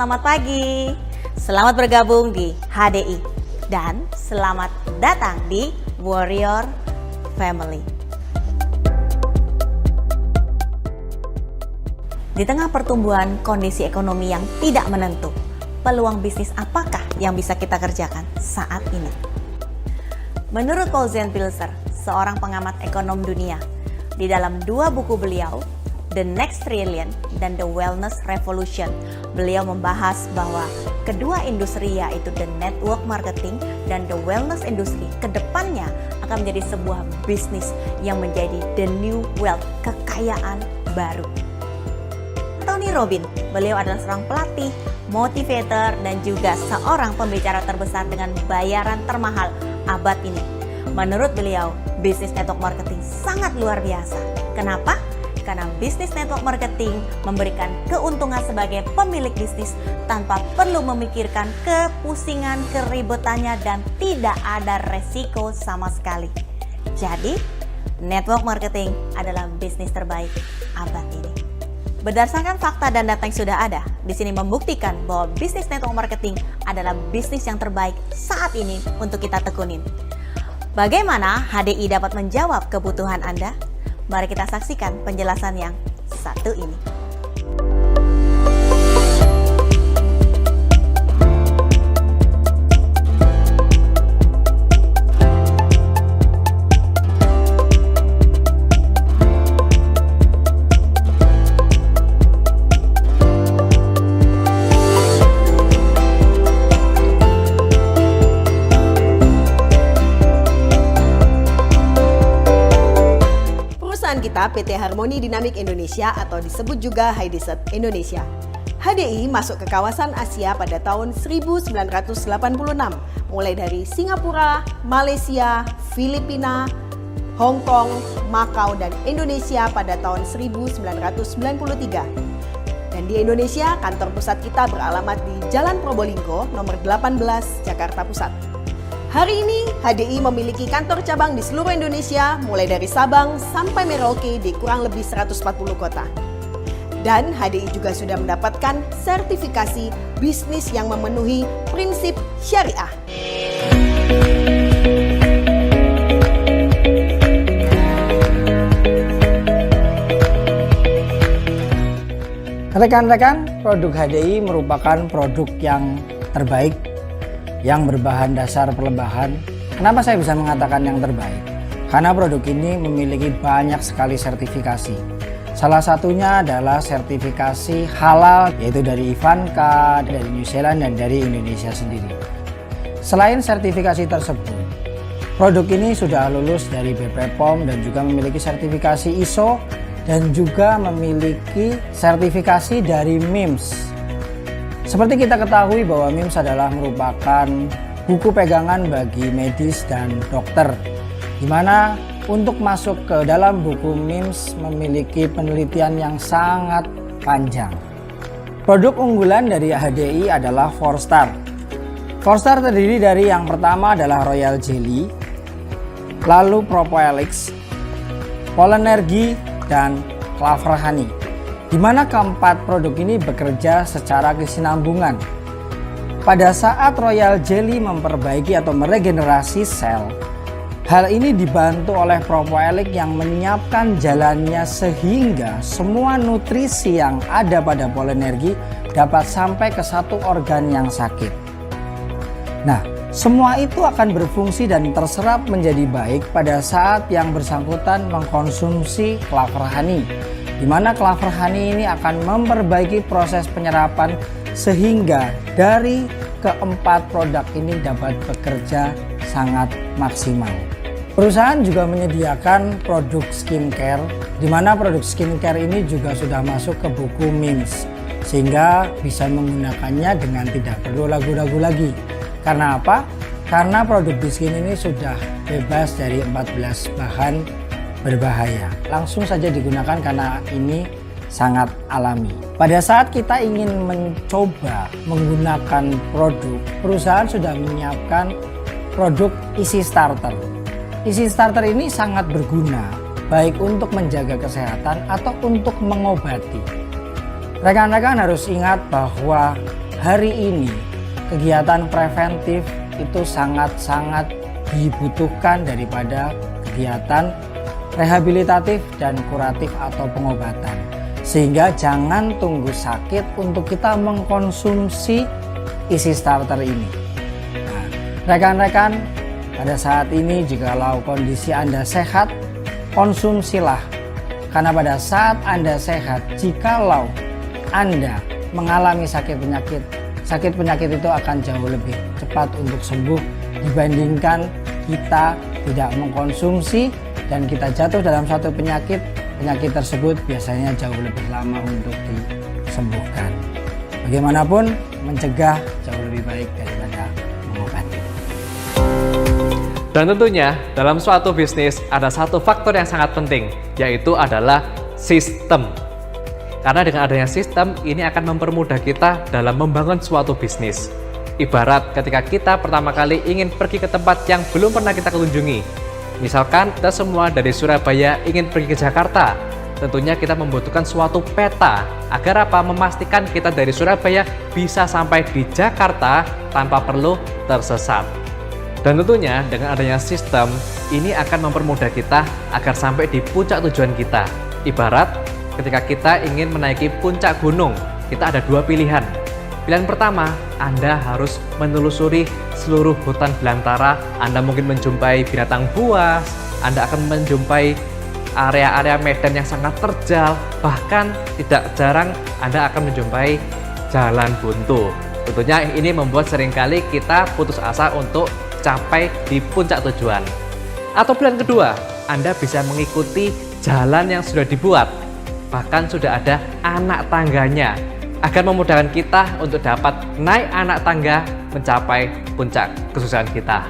selamat pagi. Selamat bergabung di HDI dan selamat datang di Warrior Family. Di tengah pertumbuhan kondisi ekonomi yang tidak menentu, peluang bisnis apakah yang bisa kita kerjakan saat ini? Menurut Paul Zandpilzer, seorang pengamat ekonom dunia, di dalam dua buku beliau, The Next Trillion dan The Wellness Revolution, beliau membahas bahwa kedua industri yaitu the network marketing dan the wellness industry kedepannya akan menjadi sebuah bisnis yang menjadi the new wealth, kekayaan baru. Tony Robbins, beliau adalah seorang pelatih, motivator, dan juga seorang pembicara terbesar dengan bayaran termahal abad ini. Menurut beliau, bisnis network marketing sangat luar biasa. Kenapa? Karena bisnis network marketing memberikan keuntungan sebagai pemilik bisnis tanpa perlu memikirkan kepusingan, keribetannya, dan tidak ada resiko sama sekali. Jadi, network marketing adalah bisnis terbaik abad ini. Berdasarkan fakta dan data yang sudah ada, di sini membuktikan bahwa bisnis network marketing adalah bisnis yang terbaik saat ini untuk kita tekunin. Bagaimana HDI dapat menjawab kebutuhan Anda? Mari kita saksikan penjelasan yang satu ini. Kita PT Harmoni Dynamic Indonesia atau disebut juga Hydesert Indonesia. HDI masuk ke kawasan Asia pada tahun 1986, mulai dari Singapura, Malaysia, Filipina, Hong Kong, Makau, dan Indonesia pada tahun 1993. Dan di Indonesia, kantor pusat kita beralamat di Jalan Probolinggo, nomor 18, Jakarta Pusat. Hari ini, HDI memiliki kantor cabang di seluruh Indonesia, mulai dari Sabang sampai Merauke di kurang lebih 140 kota. Dan HDI juga sudah mendapatkan sertifikasi bisnis yang memenuhi prinsip syariah. Rekan-rekan, produk HDI merupakan produk yang terbaik, yang berbahan dasar perlembahan. Kenapa saya bisa mengatakan yang terbaik? Karena produk ini memiliki banyak sekali sertifikasi. Salah satunya adalah sertifikasi halal, yaitu dari Ivanka, dari New Zealand, dan dari Indonesia sendiri. Selain sertifikasi tersebut, produk ini sudah lulus dari BP POM dan juga memiliki sertifikasi ISO dan juga memiliki sertifikasi dari MIMS. Seperti kita ketahui bahwa MIMS adalah merupakan buku pegangan bagi medis dan dokter, di mana untuk masuk ke dalam buku MIMS memiliki penelitian yang sangat panjang. Produk unggulan dari HDI adalah 4-Star. 4-Star terdiri dari yang pertama adalah Royal Jelly, lalu Propoelix, Polenergy, dan Clover Honey, di mana keempat produk ini bekerja secara kesinambungan. Pada saat Royal Jelly memperbaiki atau meregenerasi sel, hal ini dibantu oleh Propoelix yang menyiapkan jalannya sehingga semua nutrisi yang ada pada Polenergy dapat sampai ke satu organ yang sakit. Nah, semua itu akan berfungsi dan terserap menjadi baik pada saat yang bersangkutan mengkonsumsi Clover Honey, di mana Clover Honey ini akan memperbaiki proses penyerapan sehingga dari keempat produk ini dapat bekerja sangat maksimal. Perusahaan juga menyediakan produk skincare, di mana produk skincare ini juga sudah masuk ke buku MIMS, sehingga bisa menggunakannya dengan tidak perlu ragu-ragu lagi. Karena apa? Karena produk skin ini sudah bebas dari 14 bahan berbahaya. Langsung saja digunakan karena ini sangat alami. Pada saat kita ingin mencoba menggunakan produk, perusahaan sudah menyiapkan produk Easy Starter. Easy Starter ini sangat berguna baik untuk menjaga kesehatan atau untuk mengobati. Rekan-rekan harus ingat bahwa hari ini kegiatan preventif itu sangat-sangat dibutuhkan daripada kegiatan rehabilitatif dan kuratif atau pengobatan. Sehingga jangan tunggu sakit untuk kita mengkonsumsi isi starter ini. Nah, rekan-rekan, pada saat ini jikalau kondisi Anda sehat, konsumsilah. Karena pada saat Anda sehat, jikalau Anda mengalami sakit penyakit itu akan jauh lebih cepat untuk sembuh dibandingkan kita tidak mengkonsumsi dan kita jatuh dalam suatu penyakit tersebut biasanya jauh lebih lama untuk disembuhkan. Bagaimanapun, mencegah jauh lebih baik daripada mengobati. Dan tentunya dalam suatu bisnis ada satu faktor yang sangat penting, yaitu adalah sistem. Karena dengan adanya sistem, ini akan mempermudah kita dalam membangun suatu bisnis. Ibarat ketika kita pertama kali ingin pergi ke tempat yang belum pernah kita kunjungi. Misalkan kita semua dari Surabaya ingin pergi ke Jakarta, tentunya kita membutuhkan suatu peta agar apa? Memastikan kita dari Surabaya bisa sampai di Jakarta tanpa perlu tersesat. Dan tentunya dengan adanya sistem, ini akan mempermudah kita agar sampai di puncak tujuan kita. Ibarat ketika kita ingin menaiki puncak gunung, kita ada dua pilihan. Pilihan pertama, Anda harus menelusuri seluruh hutan belantara. Anda mungkin menjumpai binatang buas, Anda akan menjumpai area-area medan yang sangat terjal, bahkan tidak jarang Anda akan menjumpai jalan buntu. Tentunya ini membuat seringkali kita putus asa untuk capai di puncak tujuan. Atau pilihan kedua, Anda bisa mengikuti jalan yang sudah dibuat, bahkan sudah ada anak tangganya, agar memudahkan kita untuk dapat naik anak tangga mencapai puncak kesuksesan kita.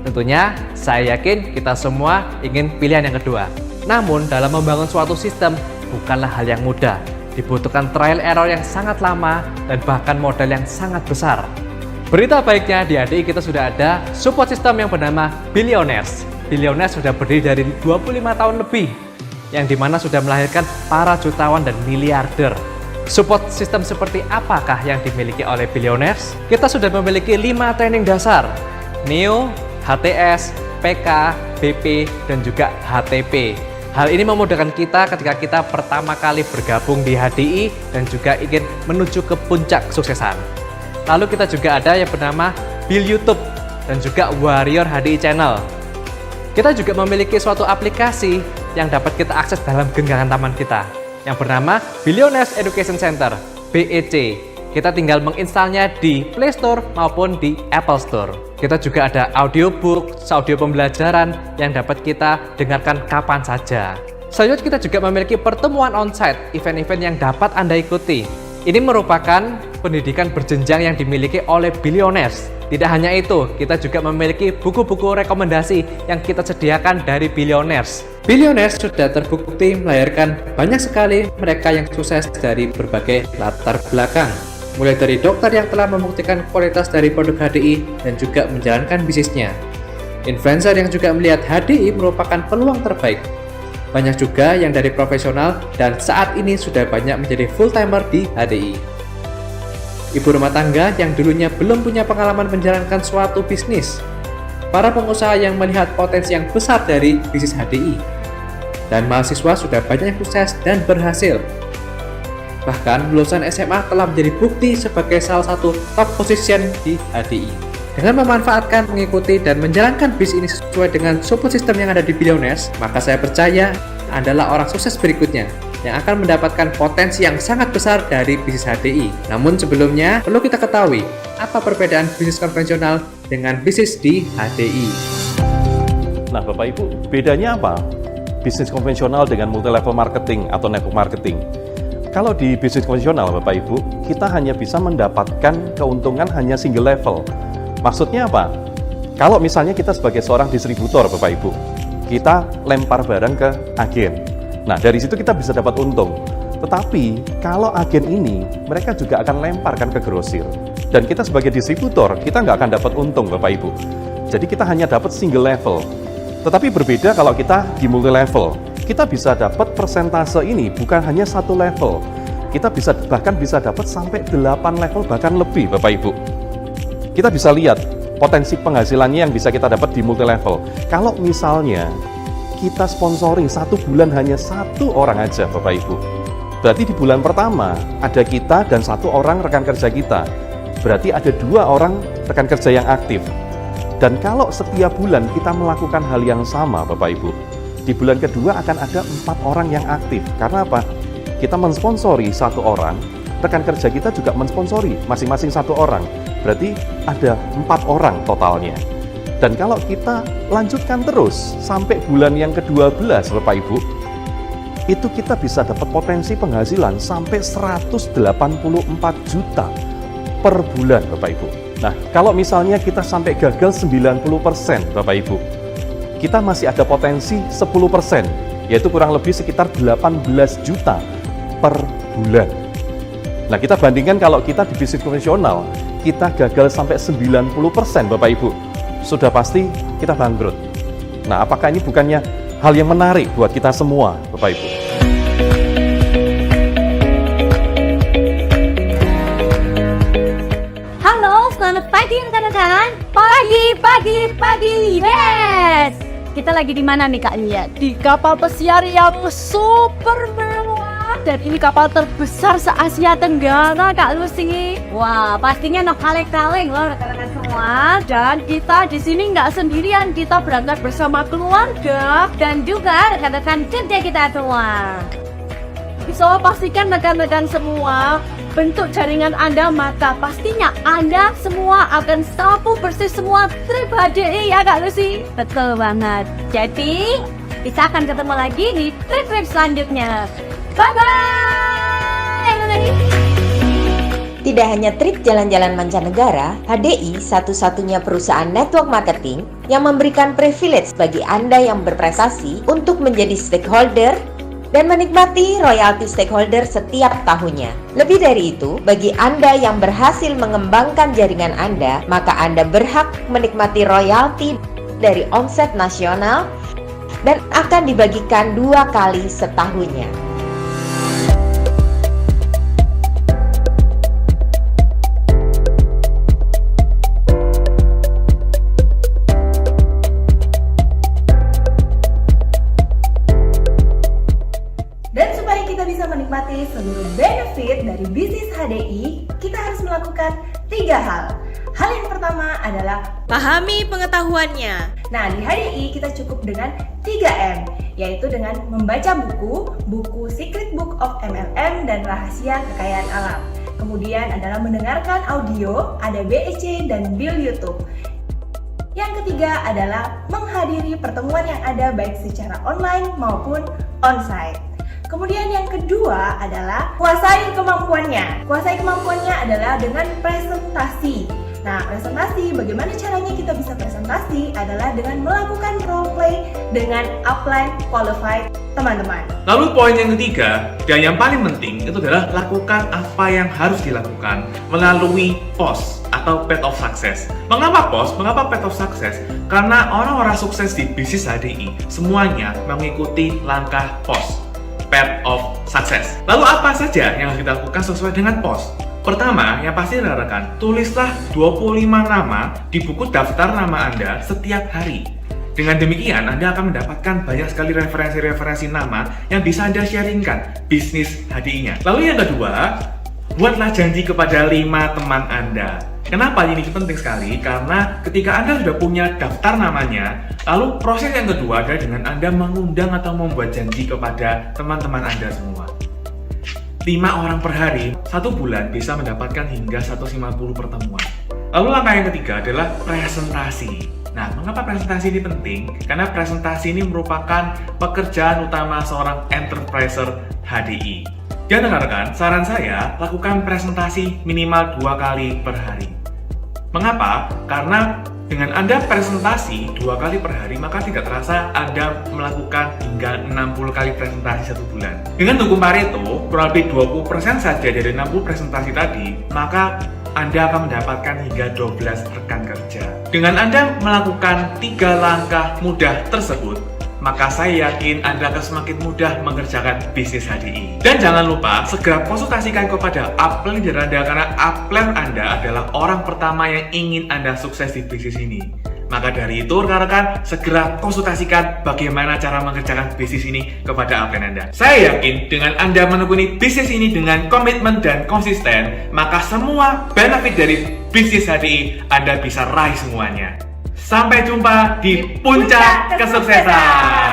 Tentunya saya yakin kita semua ingin pilihan yang kedua. Namun dalam membangun suatu sistem bukanlah hal yang mudah. Dibutuhkan trial error yang sangat lama dan bahkan modal yang sangat besar. Berita baiknya di HDI kita sudah ada support system yang bernama Billionaires. Billionaires sudah berdiri dari 25 tahun lebih, yang dimana sudah melahirkan para jutawan dan miliarder. Support system seperti apakah yang dimiliki oleh Billionaires? Kita sudah memiliki 5 training dasar, NEO, HTS, PK, BP, dan juga HTP. Hal ini memudahkan kita ketika kita pertama kali bergabung di HDI dan juga ingin menuju ke puncak kesuksesan. Lalu kita juga ada yang bernama Bill YouTube dan juga Warrior HDI Channel. Kita juga memiliki suatu aplikasi yang dapat kita akses dalam genggaman tangan kita, yang bernama Billionaires Education Center, BEC. Kita tinggal menginstalnya di Play Store maupun di Apple Store. Kita juga ada audiobook, audio pembelajaran yang dapat kita dengarkan kapan saja. Selanjutnya kita juga memiliki pertemuan on-site, event-event yang dapat Anda ikuti. Ini merupakan pendidikan berjenjang yang dimiliki oleh Billionaires. Tidak hanya itu, kita juga memiliki buku-buku rekomendasi yang kita sediakan dari Billionaires. Billionaires sudah terbukti melahirkan banyak sekali mereka yang sukses dari berbagai latar belakang. Mulai dari dokter yang telah membuktikan kualitas dari produk HDI dan juga menjalankan bisnisnya. Influencer yang juga melihat HDI merupakan peluang terbaik. Banyak juga yang dari profesional dan saat ini sudah banyak menjadi full-timer di HDI. Ibu rumah tangga yang dulunya belum punya pengalaman menjalankan suatu bisnis. Para pengusaha yang melihat potensi yang besar dari bisnis HDI. Dan mahasiswa sudah banyak yang sukses dan berhasil. Bahkan lulusan SMA telah menjadi bukti sebagai salah satu top position di HDI. Dengan memanfaatkan, mengikuti, dan menjalankan bisnis ini sesuai dengan support system yang ada di Billionaires, maka saya percaya adalah orang sukses berikutnya yang akan mendapatkan potensi yang sangat besar dari bisnis HDI. Namun sebelumnya, perlu kita ketahui apa perbedaan bisnis konvensional dengan bisnis di HDI. Nah, Bapak Ibu, bedanya apa? Bisnis konvensional dengan multi-level marketing atau network marketing. Kalau di bisnis konvensional, Bapak Ibu, kita hanya bisa mendapatkan keuntungan hanya single level. Maksudnya apa? Kalau misalnya kita sebagai seorang distributor, Bapak Ibu, kita lempar barang ke agen. Nah, dari situ kita bisa dapat untung. Tetapi, kalau agen ini, mereka juga akan lemparkan ke grosir. Dan kita sebagai distributor, kita nggak akan dapat untung, Bapak Ibu. Jadi kita hanya dapat single level. Tetapi berbeda kalau kita di multi level. Kita bisa dapat persentase ini bukan hanya satu level. kita bahkan bisa dapat sampai 8 level bahkan lebih Bapak Ibu. Kita bisa lihat potensi penghasilannya yang bisa kita dapat di multi level. Kalau misalnya kita sponsoring 1 bulan hanya 1 orang aja Bapak Ibu, berarti di bulan pertama ada kita dan 1 orang rekan kerja kita. Berarti ada 2 orang rekan kerja yang aktif. Dan kalau setiap bulan kita melakukan hal yang sama Bapak Ibu, di bulan kedua akan ada 4 orang yang aktif. Karena apa? Kita mensponsori 1 orang, rekan kerja kita juga mensponsori masing-masing 1 orang. Berarti ada 4 orang totalnya. Dan kalau kita lanjutkan terus sampai bulan yang ke-12 Bapak Ibu, itu kita bisa dapat potensi penghasilan sampai 184 juta per bulan Bapak Ibu. Nah, kalau misalnya kita sampai gagal 90% Bapak Ibu, kita masih ada potensi 10%, yaitu kurang lebih sekitar 18 juta per bulan. Nah, kita bandingkan kalau kita di bisnis konvensional, kita gagal sampai 90% Bapak Ibu, sudah pasti kita bangkrut. Nah, apakah ini bukannya hal yang menarik buat kita semua Bapak Ibu? Selamat pagi rekan-rekan. Pagi. Yes. Kita lagi di mana nih Kak Nia? Di kapal pesiar yang super mewah. Dan ini kapal terbesar se-Asia Tenggara Kak Lucy. Wah, pastinya no kaleng-kaleng loh rekan-rekan semua. Dan kita di sini nggak sendirian. Kita berangkat bersama keluarga dan juga rekan-rekan kerja kita semua. So, pastikan rekan-rekan semua bentuk jaringan Anda, maka pastinya Anda semua akan sapu bersih semua trip HDI ya Kak Lucy. Betul banget. Jadi, kita akan ketemu lagi di trip-trip selanjutnya. Bye-bye! Tidak hanya trip jalan-jalan mancanegara, HDI satu-satunya perusahaan network marketing yang memberikan privilege bagi Anda yang berprestasi untuk menjadi stakeholder dan menikmati royalti stakeholder setiap tahunnya. Lebih dari itu, bagi Anda yang berhasil mengembangkan jaringan Anda, maka Anda berhak menikmati royalti dari omset nasional dan akan dibagikan 2 kali setahunnya. Menikmati seluruh benefit dari bisnis HDI, kita harus melakukan 3 hal. Hal yang pertama adalah pahami pengetahuannya. Nah, di HDI kita cukup dengan 3M, yaitu dengan membaca buku Secret Book of MLM dan Rahasia Kekayaan Alam. Kemudian adalah mendengarkan audio, ada BEC dan Bill YouTube. Yang ketiga adalah menghadiri pertemuan yang ada baik secara online maupun onsite. Kemudian yang kedua adalah kuasai kemampuannya. Kuasai kemampuannya adalah dengan presentasi. Nah, presentasi, bagaimana caranya kita bisa presentasi adalah dengan melakukan role play dengan upline qualified teman-teman. Lalu poin yang ketiga dan yang paling penting itu adalah lakukan apa yang harus dilakukan melalui POS atau Path of Success. Mengapa POS? Mengapa Path of Success? Karena orang-orang sukses di bisnis HDI semuanya mengikuti langkah POS, Path of Success. Lalu apa saja yang harus kita lakukan sesuai dengan POS? Pertama, yang pasti rekan-rekan, tulislah 25 nama di buku daftar nama Anda setiap hari. Dengan demikian, Anda akan mendapatkan banyak sekali referensi-referensi nama yang bisa Anda sharingkan bisnis HDI-nya. Lalu yang kedua, buatlah janji kepada 5 teman Anda. Kenapa ini penting sekali? Karena ketika Anda sudah punya daftar namanya, lalu proses yang kedua adalah dengan Anda mengundang atau membuat janji kepada teman-teman Anda semua. 5 orang per hari, 1 bulan bisa mendapatkan hingga 150 pertemuan. Lalu langkah yang ketiga adalah presentasi. Nah, mengapa presentasi ini penting? Karena presentasi ini merupakan pekerjaan utama seorang entrepreneur HDI. Dan rekan-rekan, saran saya, lakukan presentasi minimal 2 kali per hari. Mengapa? Karena dengan Anda presentasi 2 kali per hari, maka tidak terasa Anda melakukan hingga 60 kali presentasi 1 bulan. Dengan hukum Pareto, kurang lebih 20% saja dari 60 presentasi tadi, maka Anda akan mendapatkan hingga 12 rekan kerja. Dengan Anda melakukan 3 langkah mudah tersebut, maka saya yakin Anda akan semakin mudah mengerjakan bisnis HDI. Dan jangan lupa segera konsultasikan kepada upline leader Anda, karena upline Anda adalah orang pertama yang ingin Anda sukses di bisnis ini. Maka dari itu rekan-rekan segera konsultasikan bagaimana cara mengerjakan bisnis ini kepada upline Anda. Saya yakin dengan Anda menekuni bisnis ini dengan komitmen dan konsisten, maka semua benefit dari bisnis HDI Anda bisa raih semuanya. Sampai jumpa di puncak kesuksesan.